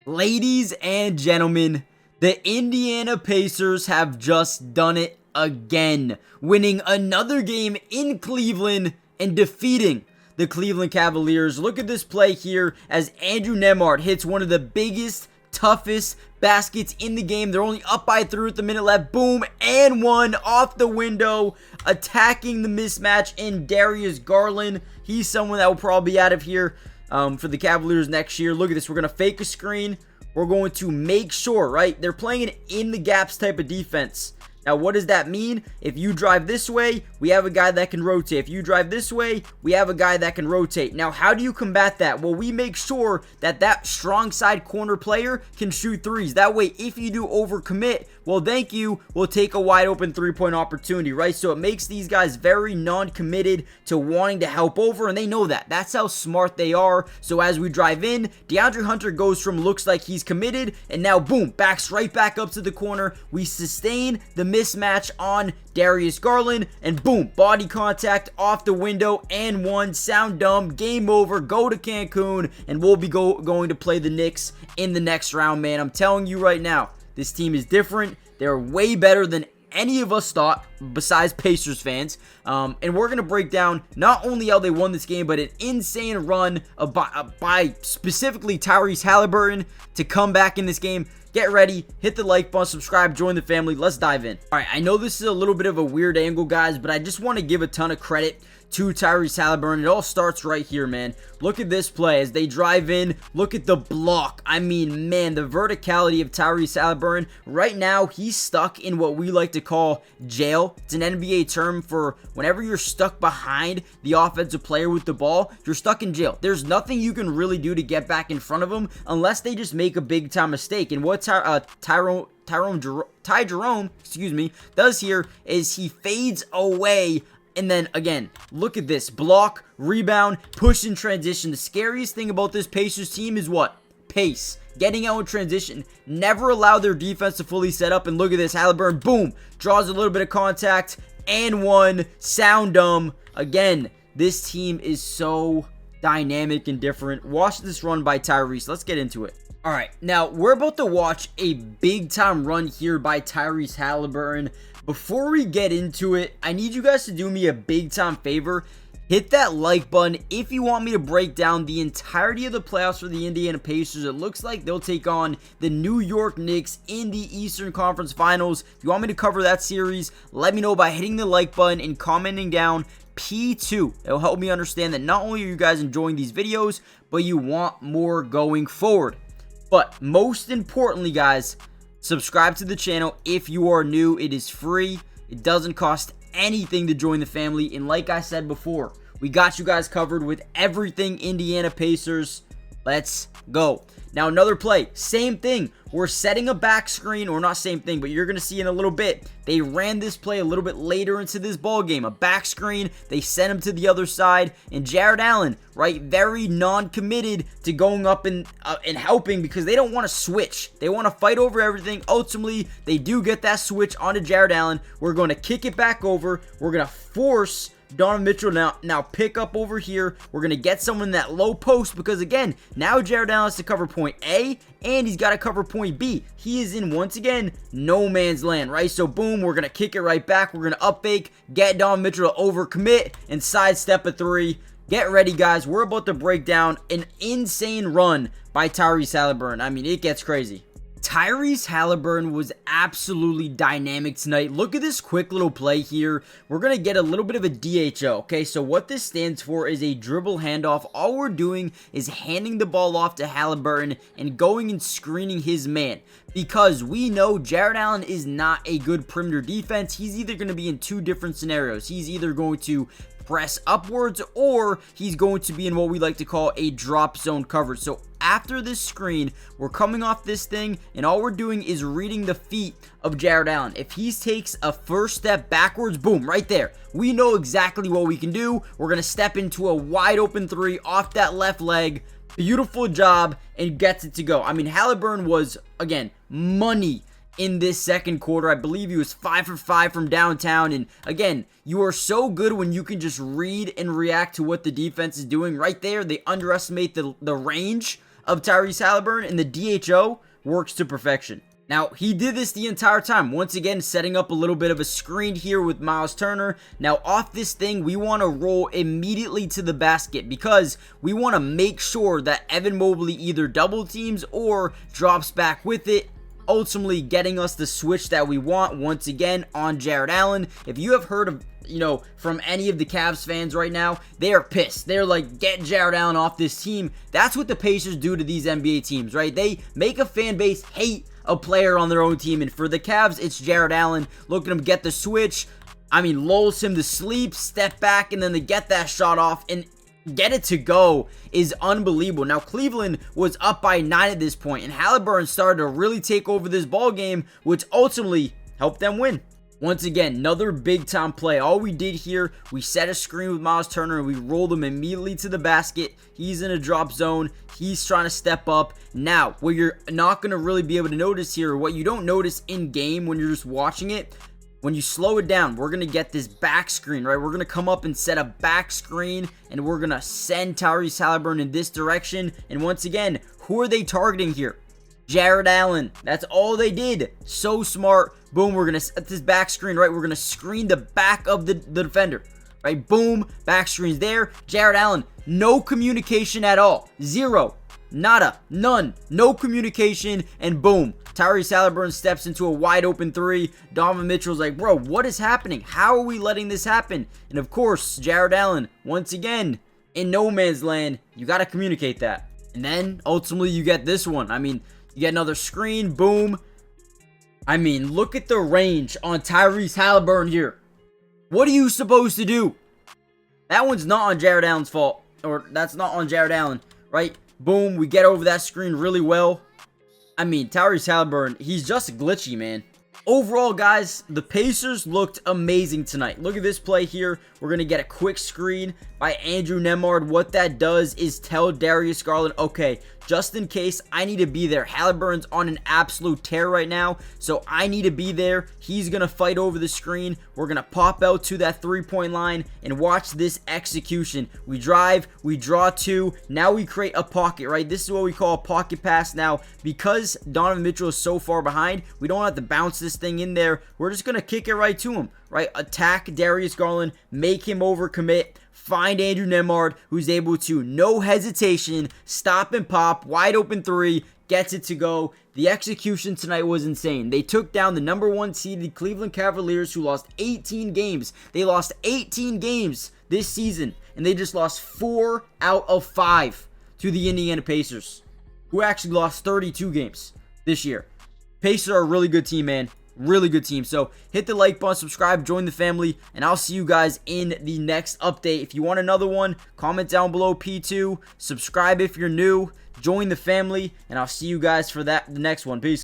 Ladies and gentlemen, the Indiana Pacers have just done it again, winning another game in Cleveland and defeating the Cleveland Cavaliers. Look at this play here as Andrew Nembhard hits one of the biggest, toughest baskets in the game. They're only up by 3 with a minute left. Boom, and one off the window, attacking the mismatch in Darius Garland. He's someone that will probably be out of here for the Cavaliers next year. Look at this. We're going to fake a screen. We're going to make sure, right? They're playing an in the gaps type of defense. Now, what does that mean? If you drive this way, we have a guy that can rotate. If you drive this way, we have a guy that can rotate. Now, how do you combat that? Well, we make sure that that strong side corner player can shoot threes. That way, if you do overcommit, well, thank you, we'll take a wide open three-point opportunity, right? So it makes these guys very non-committed to wanting to help over, and they know that. That's how smart they are. So as we drive in, DeAndre Hunter goes from looks like he's committed, and now, boom, backs right back up to the corner. We sustain the mismatch on Darius Garland, and boom, body contact off the window, and one. Sound dumb, game over, go to Cancun, and we'll be going to play the Knicks in the next round, man. I'm telling you right now, this team is different. They're way better than any of us thought, besides Pacers fans. And we're going to break down not only how they won this game, but an insane run by specifically Tyrese Haliburton to come back in this game. Get ready, hit the like button, subscribe, join the family. Let's dive in. All right, I know this is a little bit of a weird angle, guys, but I just want to give a ton of credit to Tyrese Haliburton. It all starts right here, man. Look at this play as they drive in. Look at the block. I mean, man, the verticality of Tyrese Haliburton. Right now, he's stuck in what we like to call jail. It's an NBA term for whenever you're stuck behind the offensive player with the ball, you're stuck in jail. There's nothing you can really do to get back in front of them unless they just make a big time mistake. And what Ty Jerome, does here is he fades away. And then, again, look at this. Block, rebound, push in transition. The scariest thing about this Pacers team is what? Pace. Getting out in transition. Never allow their defense to fully set up. And look at this. Haliburton, boom. Draws a little bit of contact. And one. Sound dumb. Again, this team is so dynamic and different. Watch this run by Tyrese. Let's get into it. All right, now we're about to watch a big-time run here by Tyrese Haliburton. Before we get into it, I need you guys to do me a big-time favor. Hit that like button if you want me to break down the entirety of the playoffs for the Indiana Pacers. It looks like they'll take on the New York Knicks in the Eastern Conference Finals. If you want me to cover that series, let me know by hitting the like button and commenting down P2. It'll help me understand that not only are you guys enjoying these videos, but you want more going forward. But most importantly, guys, subscribe to the channel if you are new. It is free. It doesn't cost anything to join the family. And like I said before, we got you guys covered with everything Indiana Pacers. Let's go. Now another play, same thing. We're setting a back screen, or not same thing, but you're going to see in a little bit. They ran this play a little bit later into this ball game. A back screen, they sent him to the other side, and Jared Allen, right, very non-committed to going up and helping because they don't want to switch. They want to fight over everything. Ultimately, they do get that switch onto Jared Allen. We're going to kick it back over. We're going to force Donovan Mitchell now pick up over here. We're going to get someone in that low post because, again, now Jared Allen has to cover point A, and he's got to cover point B. He is in, once again, no man's land, right? So, boom, we're going to kick it right back. We're going to up fake, get Donovan Mitchell to overcommit, and sidestep a three. Get ready, guys. We're about to break down an insane run by Tyrese Haliburton. I mean, it gets crazy. Tyrese Haliburton was absolutely dynamic tonight. Look at this quick little play here. We're going to get a little bit of a DHO, okay? So what this stands for is a dribble handoff. All we're doing is handing the ball off to Haliburton and going and screening his man. Because we know Jared Allen is not a good perimeter defense. He's either going to be in two different scenarios. He's either going to press upwards, or he's going to be in what we like to call a drop zone coverage. So after this screen, we're coming off this thing, and all we're doing is reading the feet of Jared Allen. If he takes a first step backwards, boom, right there. We know exactly what we can do. We're going to step into a wide open three off that left leg. Beautiful job, and gets it to go. I mean, Haliburton was, again, money in this second quarter. I believe he was 5 for 5 from downtown. And again, you are so good when you can just read and react to what the defense is doing. Right there, they underestimate the range of Tyrese Haliburton, and the DHO works to perfection. Now, he did this the entire time. Once again, setting up a little bit of a screen here with Miles Turner. Now, off this thing, we want to roll immediately to the basket because we want to make sure that Evan Mobley either double teams or drops back with it, ultimately getting us the switch that we want once again on Jarrett Allen. If you have heard of, from any of the Cavs fans right now, they are pissed. They're like, get Jarrett Allen off this team. That's what the Pacers do to these NBA teams, right? They make a fan base hate a player on their own team, and for the Cavs, it's Jarrett Allen. Look at him get the switch. Lulls him to sleep, step back, and then they get that shot off, and get it to go is unbelievable. Now, Cleveland was up by 9 at this point, and Haliburton started to really take over this ball game, which ultimately helped them win. Once again, another big time play. All we did here, we set a screen with Miles Turner and we rolled him immediately to the basket. He's in a drop zone. He's trying to step up. Now, what you're not going to really be able to notice here, or what you don't notice in game when you're just watching it, when you slow it down, we're going to get this back screen, right? We're going to come up and set a back screen, and we're going to send Tyrese Haliburton in this direction. And once again, who are they targeting here? Jarrett Allen. That's all they did. So smart. Boom, we're going to set this back screen, right? We're going to screen the back of the defender, right? Boom, back screen's there. Jarrett Allen, no communication at all. Zero. Nada. None. No communication, and boom. Tyrese Haliburton steps into a wide open three. Donovan Mitchell's like, bro, what is happening? How are we letting this happen? And of course, Jarrett Allen, once again, in no man's land. You got to communicate that. And then, ultimately, you get this one. You get another screen, boom. Look at the range on Tyrese Haliburton here. What are you supposed to do? That one's not on Jarrett Allen's fault. Or, that's not on Jarrett Allen, right? Boom, we get over that screen really well. Tyrese Haliburton, he's just glitchy, man. Overall, guys, the Pacers looked amazing tonight. Look at this play here. We're going to get a quick screen by Andrew Nembhard. What that does is tell Darius Garland, okay, just in case, I need to be there. Haliburton's on an absolute tear right now, so I need to be there. He's going to fight over the screen. We're going to pop out to that three-point line and watch this execution. We drive, we draw two. Now we create a pocket, right? This is what we call a pocket pass. Now, because Donovan Mitchell is so far behind, we don't have to bounce this thing in there. We're just going to kick it right to him, right? Attack Darius Garland, make him overcommit. Find Andrew Nembhard, who's able to, no hesitation, stop and pop, wide open three, gets it to go. The execution tonight was insane. They took down the number 1 seeded Cleveland Cavaliers, who lost 18 games. They lost 18 games this season, and they just lost 4 out of 5 to the Indiana Pacers, who actually lost 32 games this year. Pacers are a really good team, man. Really good team. So hit the like button, subscribe, join the family, and I'll see you guys in the next update. If you want another one, comment down below P2, subscribe if you're new, join the family, and I'll see you guys for the next one. Peace.